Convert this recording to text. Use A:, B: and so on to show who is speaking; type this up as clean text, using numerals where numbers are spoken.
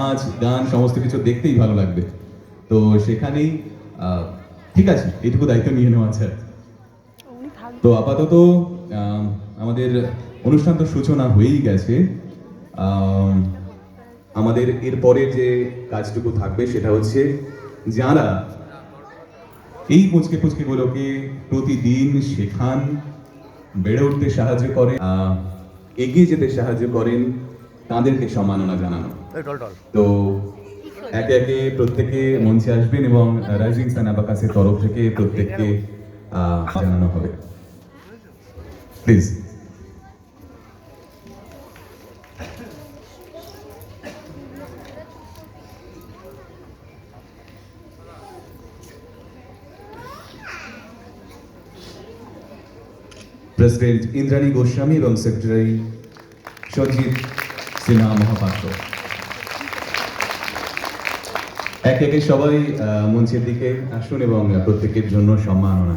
A: নাচ গান সমস্ত কিছু দেখতেই ভালো লাগবে। তো সেখানেই ঠিক আছে, এটুকু দায়িত্ব নিয়ে নেওয়া আছে। তো আপাতত আমাদের অনুষ্ঠান তো সূচনা হয়েই গেছে। আমাদের এরপরে যে কাজটুকু থাকবে সেটা হচ্ছে যারা এই পুচকে পুচকেগুলোকে প্রতিদিন শেখান, বেড়ে উঠতে সাহায্য করে, এগিয়ে যেতে সাহায্য করেন, তাদেরকে সম্মাননা জানানো। তো একে একে প্রত্যেকে মঞ্চে আসবেন এবং রাইজিং সান অ্যাবাকাসের তরফ থেকে প্রত্যেককে জানানো হবে। প্লিজ। প্রেসিডেন্ট ইন্দ্রাণী গোস্বামী এবং সেক্রেটারি সঞ্জিত সিনহা মহাপাত্র। একে একে সবাই মঞ্চের দিকে আসুন এবং প্রত্যেকের জন্য সম্মাননা।